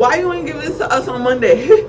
Why you ain't give this to us on Monday?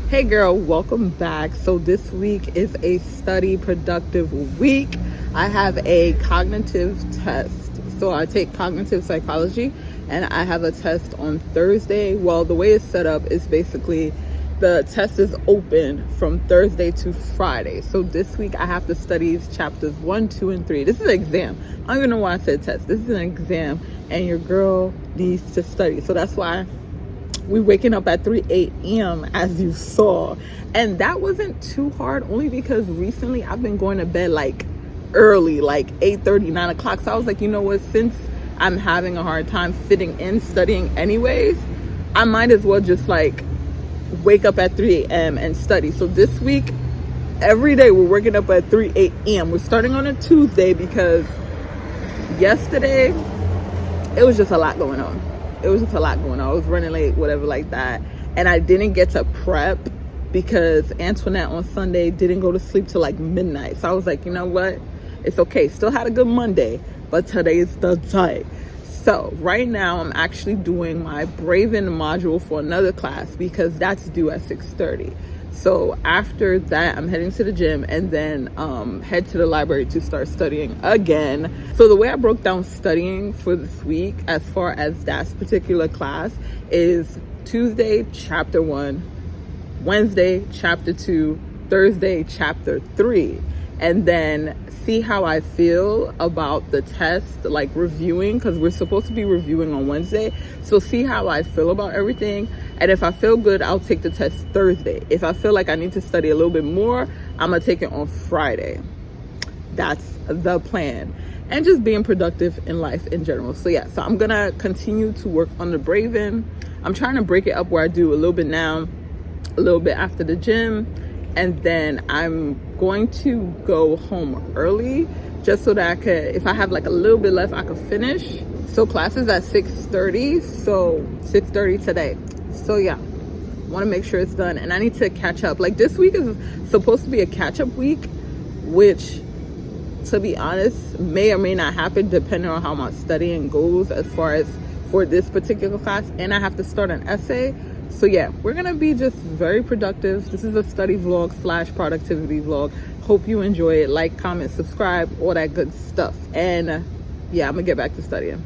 Hey girl, welcome back. So this week is a study productive week. I have a cognitive test. So I take cognitive psychology and I have a test on Thursday. Well, the way it's set up is basically the test is open from Thursday to Friday. So this week I have to study chapters 1, 2, and 3. This is an exam. I don't even know why I said test. This is an exam and your girl needs to study. So that's why we waking up at 3 a.m. as you saw, and that wasn't too hard, only because recently I've been going to bed like early, like 8:30, 9 o'clock. So I was like, you know what, since I'm having a hard time fitting in studying anyways, I might as well just like wake up at 3 a.m. and study. So this week, every day we're waking up at 3 a.m. We're starting on a Tuesday because yesterday it was just a lot going on. I was running late, whatever like that. And I didn't get to prep because Antoinette on Sunday didn't go to sleep till like midnight. So I was like, you know what? It's okay. Still had a good Monday, but today's the day. So right now I'm actually doing my Braven module for another class because that's due at 6:30. So after that, I'm heading to the gym and then head to the library to start studying again. So the way I broke down studying for this week, as far as that particular class, is Tuesday, chapter 1, Wednesday, chapter 2, Thursday, chapter 3. And then see how I feel about the test, like reviewing, because we're supposed to be reviewing on Wednesday. So see how I feel about everything. And if I feel good, I'll take the test Thursday. If I feel like I need to study a little bit more, I'm going to take it on Friday. That's the plan. And just being productive in life in general. So yeah, so I'm going to continue to work on the Braven. I'm trying to break it up where I do a little bit now, a little bit after the gym. And then I'm going to go home early just so that I could, if I have like a little bit left, I could finish. So class is at 6:30, so 6:30 today. So yeah, want to make sure it's done. And I need to catch up. Like this week is supposed to be a catch-up week, which, to be honest, may or may not happen depending on how my studying goes as far as for this particular class. And I have to start an essay. So yeah, we're gonna be just very productive. This is a study vlog / productivity vlog. Hope you enjoy it. Like, comment, subscribe, all that good stuff. And yeah, I'm gonna get back to studying.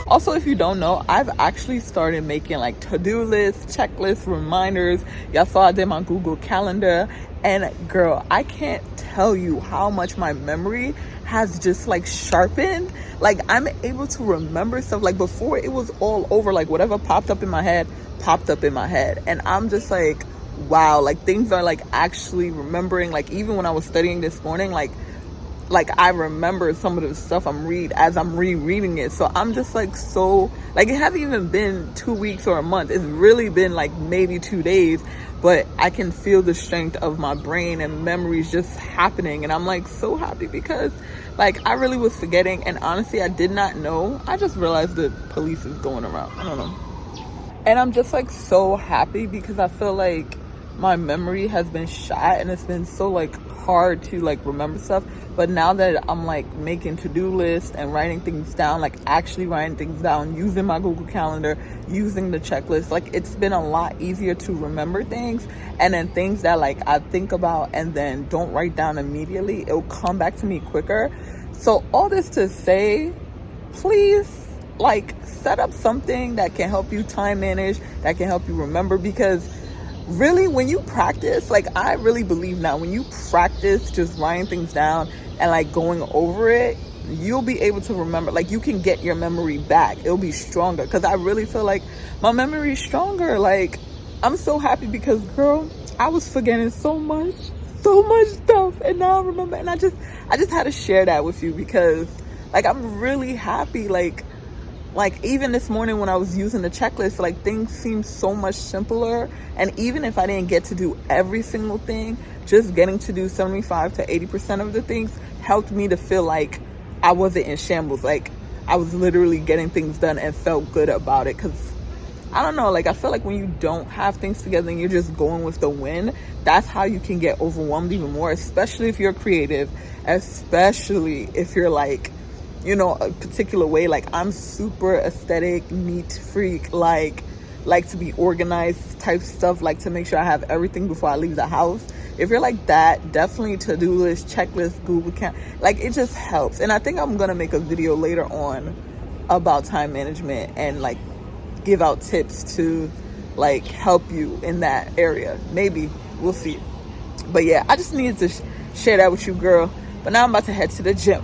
Also, if you don't know, I've actually started making like to-do lists, checklists, reminders. Y'all saw I did my Google Calendar. And girl, I can't tell you how much my memory has just like sharpened. Like I'm able to remember stuff. Like before it was all over, like whatever popped up in my head. And I'm just like, wow, like things are like actually remembering. Like even when I was studying this morning, like like I remember some of the stuff I'm rereading it. So I'm just like, so like, it hasn't even been 2 weeks or a month. It's really been like maybe 2 days, but I can feel the strength of my brain and memories just happening. And I'm like so happy because like I really was forgetting. And honestly, I did not know. I just realized the police is going around. I don't know. And I'm just like so happy because I feel like my memory has been shot and it's been so like hard to like remember stuff. But now that I'm like making to-do lists and writing things down, like actually writing things down, using my Google Calendar, using the checklist, like it's been a lot easier to remember things. And then things that like I think about and then don't write down immediately, it'll come back to me quicker. So all this to say, please like set up something that can help you time manage, that can help you remember, because really when you practice, like I really believe now, when you practice just writing things down and like going over it, you'll be able to remember. Like you can get your memory back, it'll be stronger, because I really feel like my memory is stronger. Like I'm so happy because girl, I was forgetting so much stuff, and now I remember. And I just had to share that with you because like I'm really happy. Like even this morning when I was using the checklist, like things seemed so much simpler. And even if I didn't get to do every single thing, just getting to do 75 to 80% of the things helped me to feel like I wasn't in shambles. Like I was literally getting things done and felt good about it. Because I don't know, like I feel like when you don't have things together and you're just going with the wind, that's how you can get overwhelmed even more, especially if you're creative, especially if you're like, you know, a particular way. Like I'm super aesthetic, neat freak, like to be organized type stuff, like to make sure I have everything before I leave the house. If you're like that, definitely to-do list, checklist, Google Calendar, like it just helps. And I think I'm gonna make a video later on about time management and like give out tips to like help you in that area. Maybe, we'll see. But yeah, I just needed to share that with you, girl. But now I'm about to head to the gym.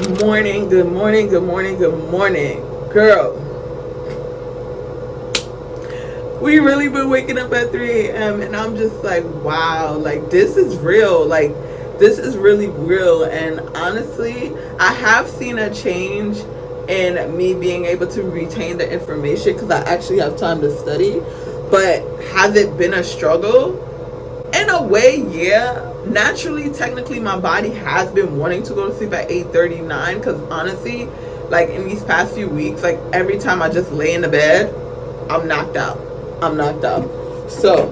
morning, good morning, good morning, good morning. Girl, we really been waking up at 3 a.m. and I'm just like, wow, like this is real. Like this is really real. And honestly, I have seen a change in me being able to retain the information because I actually have time to study. But has it been a struggle? In a way, yeah. Naturally, technically, my body has been wanting to go to sleep at 8:39 because honestly, like in these past few weeks, like every time I just lay in the bed, I'm knocked out. I'm knocked out. So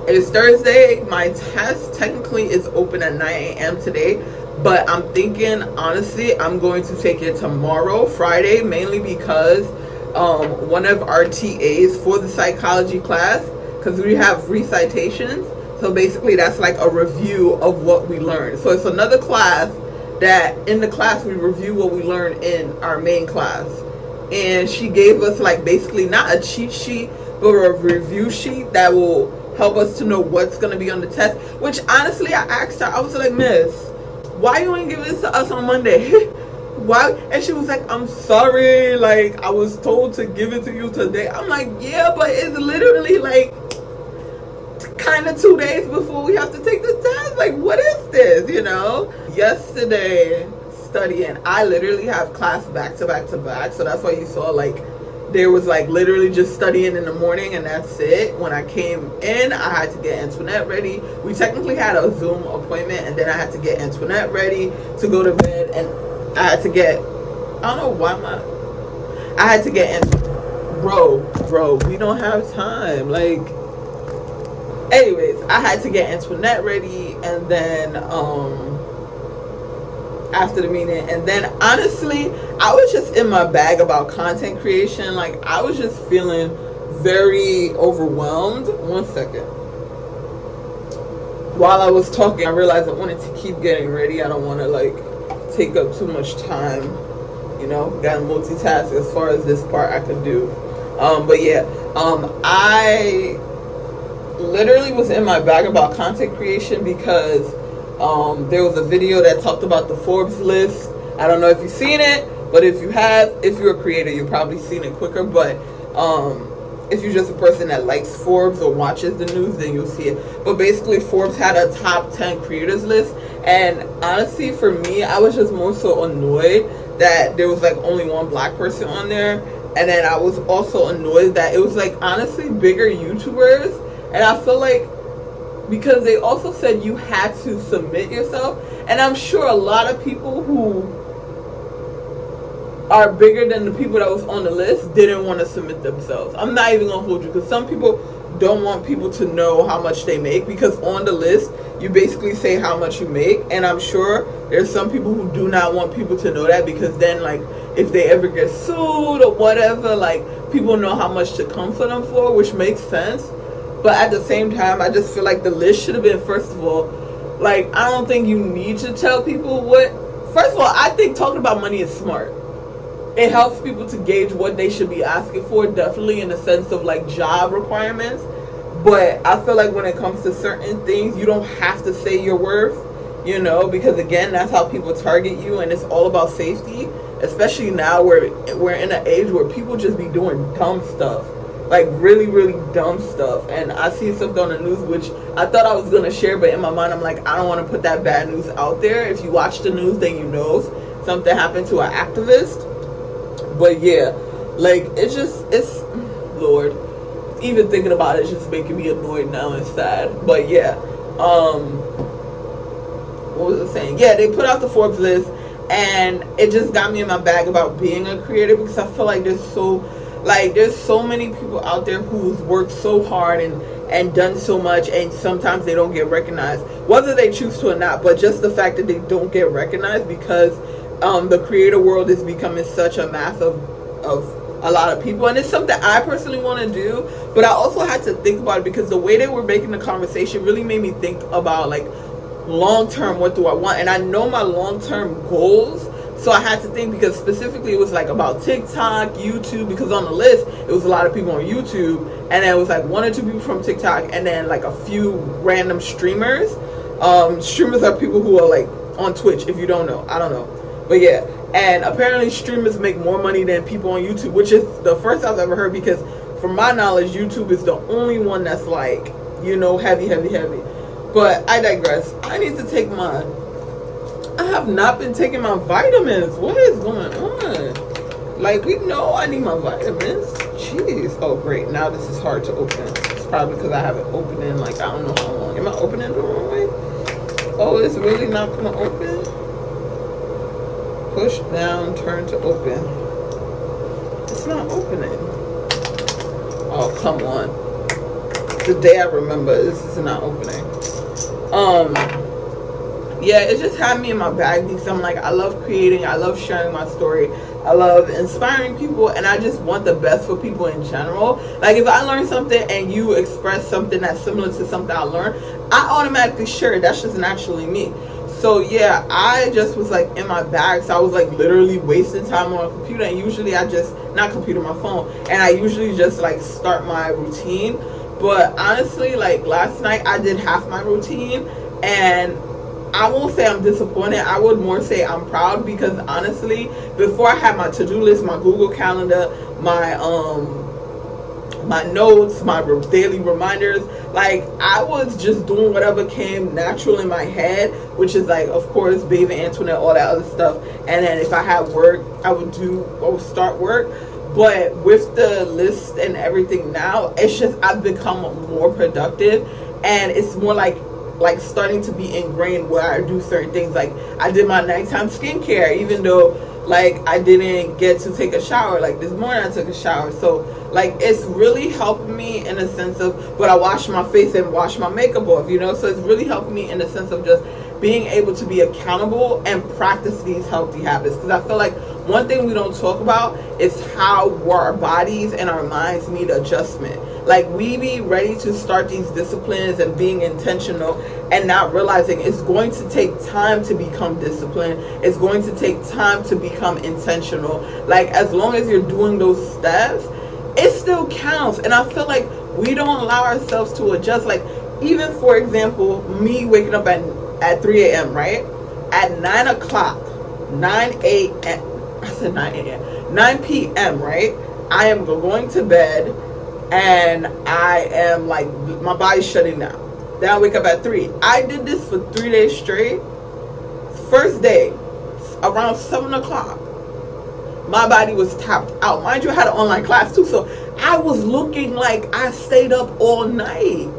it's Thursday. My test technically is open at 9 a.m. today, but I'm thinking honestly, I'm going to take it tomorrow, Friday, mainly because one of our TAs for the psychology class, because we have recitations. So basically that's like a review of what we learned. So it's another class that in the class we review what we learned in our main class. And she gave us like basically not a cheat sheet, but a review sheet that will help us to know what's going to be on the test. Which honestly, I asked her, I was like, Miss, why you ain't give this to us on Monday? Why? And she was like, I'm sorry, like I was told to give it to you today. I'm like, yeah, but it's literally like kind of 2 days before we have to take the test. Like, what is this, you know? Yesterday, studying, I literally have class back to back to back. So that's why you saw like there was like literally just studying in the morning and that's it. When I came in, I had to get Antoinette ready. We technically had a Zoom appointment and then I had to get Antoinette ready to go to bed. And I had to get, I don't know why I had to get bro, we don't have time. Like, anyways, I had to get Antoinette ready and then after the meeting, and then honestly I was just in my bag about content creation. Like I was just feeling very overwhelmed. One second. While I was talking, I realized I wanted to keep getting ready. I don't want to like take up too much time, you know. Gotta multitask as far as this part I could do. But yeah, I literally was in my bag about content creation because there was a video that talked about the Forbes list. I don't know if you've seen it, but if you have, if you're a creator, you've probably seen it quicker. But if you're just a person that likes Forbes or watches the news, then you'll see it. But basically, Forbes had a top 10 creators list. And honestly, for me, I was just more so annoyed that there was like only one black person on there. And then I was also annoyed that it was like honestly bigger YouTubers. And I feel like because they also said you had to submit yourself, and I'm sure a lot of people who are bigger than the people that was on the list didn't want to submit themselves. I'm not even gonna hold you, because some people don't want people to know how much they make, because on the list you basically say how much you make, and I'm sure there's some people who do not want people to know that, because then like if they ever get sued or whatever, like people know how much to come for them for, which makes sense. But at the same time, I just feel like the list should have been, first of all, like, I don't think you need to tell people what. First of all, I think talking about money is smart. It helps people to gauge what they should be asking for, definitely in the sense of like job requirements. But I feel like when it comes to certain things, you don't have to say your worth, you know, because again, that's how people target you, and it's all about safety. Especially now where we're in an age where people just be doing dumb stuff. Like really, really dumb stuff. And I see something on the news which I thought I was going to share, but in my mind I'm like, I don't want to put that bad news out there. If you watch the news, then you know something happened to an activist. But yeah, like it's Lord, even thinking about it is just making me annoyed now and sad. But yeah, what was I saying? Yeah, they put out the Forbes list, and it just got me in my bag about being a creator, because I feel like there's so many people out there who's worked so hard and done so much, and sometimes they don't get recognized, whether they choose to or not. But just the fact that they don't get recognized because the creator world is becoming such a mass of a lot of people, and it's something I personally want to do. But I also had to think about it, because the way they were making the conversation really made me think about like long term, what do I want? And I know my long term goals. So I had to think, because specifically it was like about TikTok, YouTube, because on the list it was a lot of people on YouTube, and then it was like 1 or 2 people from TikTok, and then like a few random streamers. Streamers are people who are like on Twitch, if you don't know. I don't know. But yeah, and apparently streamers make more money than people on YouTube, which is the first I've ever heard, because from my knowledge, YouTube is the only one that's like, you know, heavy. But I digress. I need to take my, I have not been taking my vitamins. What is going on? Like, we know I need my vitamins. Jeez. Oh, great. Now this is hard to open. It's probably because I haven't opened in, like, I don't know how long. Am I opening the wrong way? Oh, it's really not going to open? Push down, turn to open. It's not opening. Oh, come on. The day I remember, this is not opening. Yeah, it just had me in my bag because I'm like, I love creating, I love sharing my story, I love inspiring people, and I just want the best for people in general. Like, if I learn something and you express something that's similar to something I learned, I automatically share it. That's just naturally me. So yeah, I just was like in my bag, so I was like literally wasting time on a computer, and usually I just, not computer, my phone, and I usually just like start my routine. But honestly, like last night I did half my routine, and I won't say I'm disappointed, I would more say I'm proud, because honestly, before I had my to-do list, my Google Calendar, my notes, my daily reminders, like I was just doing whatever came natural in my head, which is like, of course, Babe and Antoinette, all that other stuff. And then if I had work, I would start work. But with the list and everything now, it's just, I've become more productive, and it's more like starting to be ingrained where I do certain things. Like I did my nighttime skincare, even though like I didn't get to take a shower. Like this morning I took a shower, so like it's really helped me in a sense of, but I wash my face and wash my makeup off, you know. So it's really helped me in the sense of just being able to be accountable and practice these healthy habits, because I feel like one thing we don't talk about is how our bodies and our minds need adjustment. Like we be ready to start these disciplines and being intentional, and not realizing it's going to take time to become disciplined. It's going to take time to become intentional. Like as long as you're doing those steps, it still counts. And I feel like we don't allow ourselves to adjust. Like even for example, me waking up at 3 a.m., right? At 9 o'clock, 9 a.m., I said 9 a.m., 9 p.m., right? I am going to bed, and I am like, my body's shutting down. Then I wake up at 3. I did this for 3 days straight. First day, around 7 o'clock, my body was tapped out. Mind you, I had an online class too, so I was looking like I stayed up all night.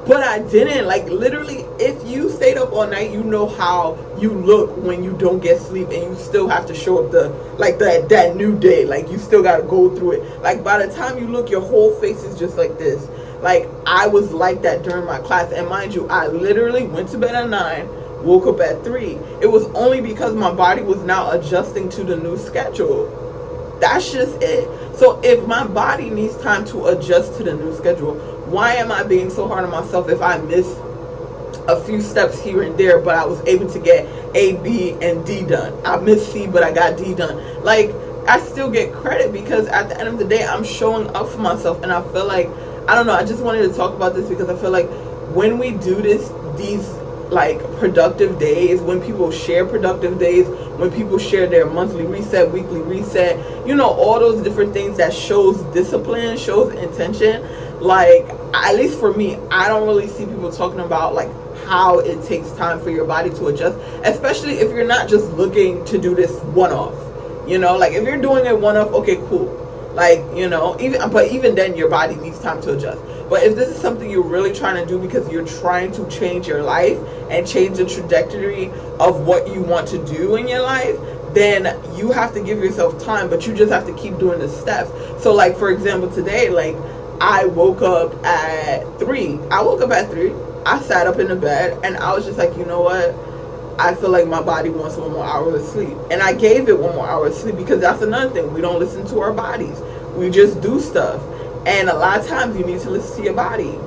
But I didn't. Like literally, if you stayed up all night, you know how you look when you don't get sleep, and you still have to show up that new day. Like you still got to go through it. Like by the time you look, your whole face is just like this. Like I was like that during my class. And mind you, I literally went to bed at 9, woke up at 3. It was only because my body was now adjusting to the new schedule. That's just it. So if my body needs time to adjust to the new schedule, why am I being so hard on myself if I miss a few steps here and there, but I was able to get A, B, and D done? I missed C, but I got D done. Like, I still get credit, because at the end of the day, I'm showing up for myself. And I feel like, I don't know, I just wanted to talk about this because I feel like when we do these like productive days, when people share productive days, when people share their monthly reset, weekly reset, you know, all those different things that shows discipline, shows intention. Like at least for me, I don't really see people talking about like how it takes time for your body to adjust, especially if you're not just looking to do this one-off, you know. Like if you're doing it one-off, okay, cool, like, you know, even then your body needs time to adjust. But if this is something you're really trying to do because you're trying to change your life and change the trajectory of what you want to do in your life, then you have to give yourself time, but you just have to keep doing the steps. So like for example, today, like I woke up at 3. I sat up in the bed, and I was just like, you know what? I feel like my body wants 1 more hour of sleep. And I gave it 1 more hour of sleep, because that's another thing. We don't listen to our bodies. We just do stuff. And a lot of times you need to listen to your body.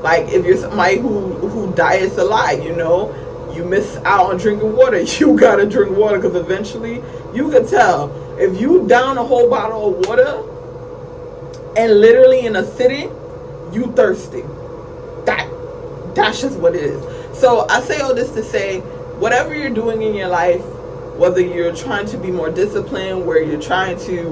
Like if you're somebody who diets a lot, you know, you miss out on drinking water. You gotta drink water, because eventually you can tell. If you down a whole bottle of water and literally in a sitting, you thirsty. That's just what it is. So I say all this to say, whatever you're doing in your life, whether you're trying to be more disciplined, where you're trying to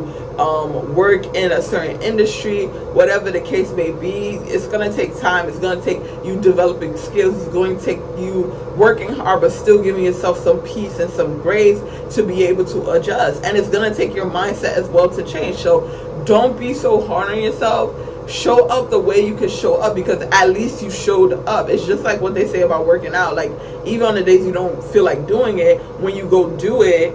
work in a certain industry, whatever the case may be, it's going to take time. It's going to take you developing skills. It's going to take you working hard, but still giving yourself some peace and some grace to be able to adjust. And it's going to take your mindset as well to change. So don't be so hard on yourself. Show up the way you can show up, because at least you showed up. It's just like what they say about working out. Like, even on the days you don't feel like doing it, when you go do it,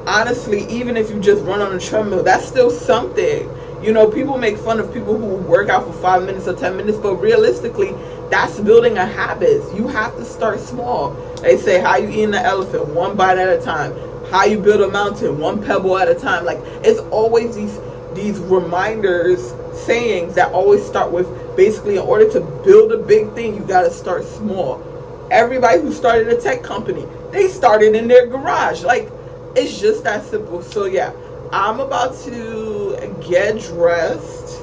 honestly, even if you just run on a treadmill, that's still something. You know, people make fun of people who work out for 5 minutes or 10 minutes, but realistically, that's building a habit. You have to start small. They say, how you eating an elephant? One bite at a time. How you build a mountain? One pebble at a time. Like, it's always these reminders, sayings that always start with, basically, in order to build a big thing, you got to start small. Everybody who started a tech company, they started in their garage. Like, it's just that simple. So yeah, I'm about to get dressed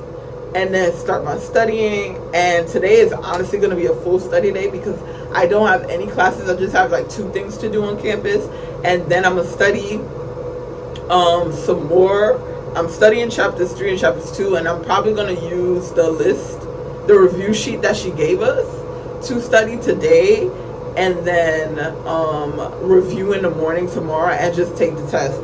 and then start my studying. And today is honestly going to be a full study day, because I don't have any classes. I just have like 2 things to do on campus, and then I'm going to study some more. I'm studying chapters 3 and chapters 2, and I'm probably going to use the review sheet that she gave us to study today, and then review in the morning tomorrow, and just take the test.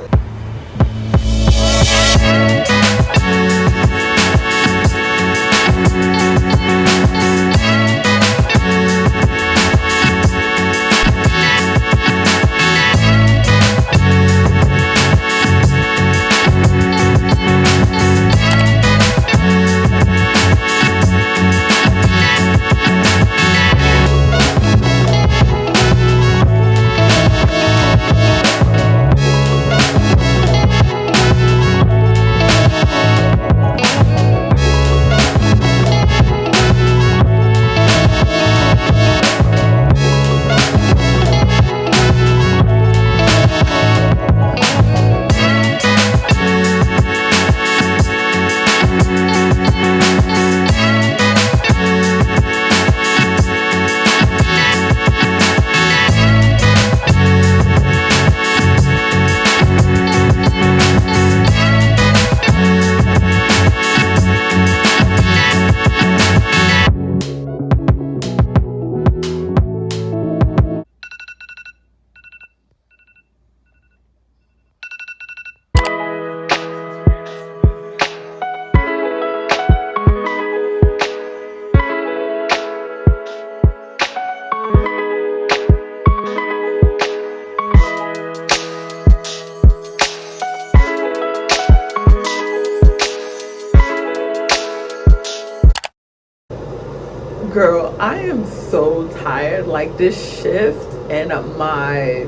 Girl, I am so tired. Like, this shift and my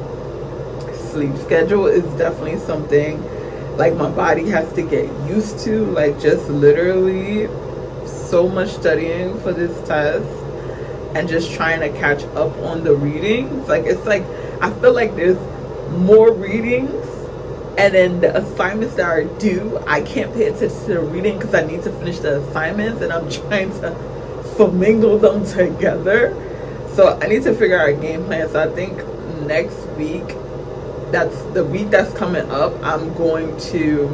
sleep schedule is definitely something like my body has to get used to. Like, just literally so much studying for this test and just trying to catch up on the readings. Like, it's like I feel like there's more readings, and then the assignments that are due, I can't pay attention to the reading because I need to finish the assignments, and I'm trying to commingle them together. So I need to figure out a game plan. So I think next week, that's the week that's coming up, I'm going to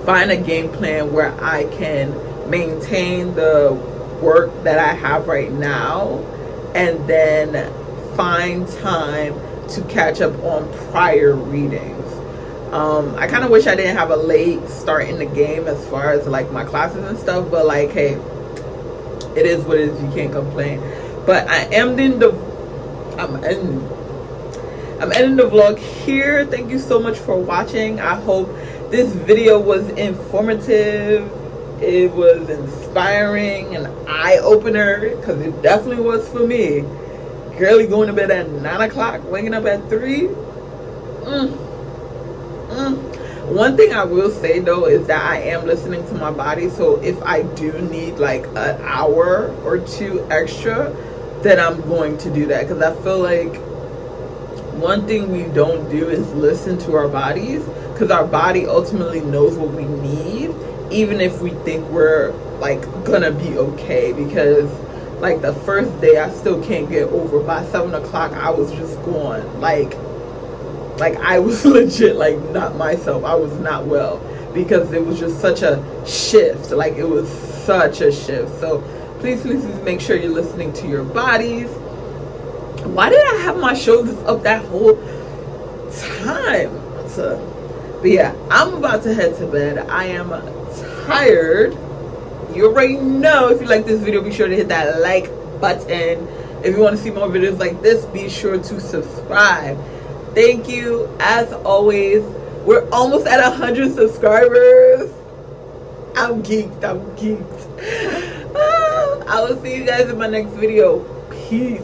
find a game plan where I can maintain the work that I have right now, and then find time to catch up on prior readings. I kind of wish I didn't have a late start in the game as far as like my classes and stuff, but like, hey, it is what it is. You can't complain. But I am I'm ending the vlog here. Thank you so much for watching. I hope this video was informative. It was inspiring, an eye-opener, because it definitely was for me. Girlie going to bed at 9 o'clock, waking up at 3. One thing I will say though is that I am listening to my body. So if I do need like an hour or 2 extra, then I'm going to do that, because I feel like one thing we don't do is listen to our bodies, because our body ultimately knows what we need, even if we think we're like gonna be okay. Because like the first day, I still can't get over, by 7 o'clock I was just gone. Like, Like, I was legit, like, not myself. I was not well because it was just such a shift. Like, it was such a shift. So please make sure you're listening to your bodies. Why did I have my shoulders up that whole time? But yeah, I'm about to head to bed. I am tired. You already know, if you like this video, be sure to hit that like button. If you want to see more videos like this, be sure to subscribe. Thank you, as always. We're almost at 100 subscribers. I'm geeked. I will see you guys in my next video. Peace.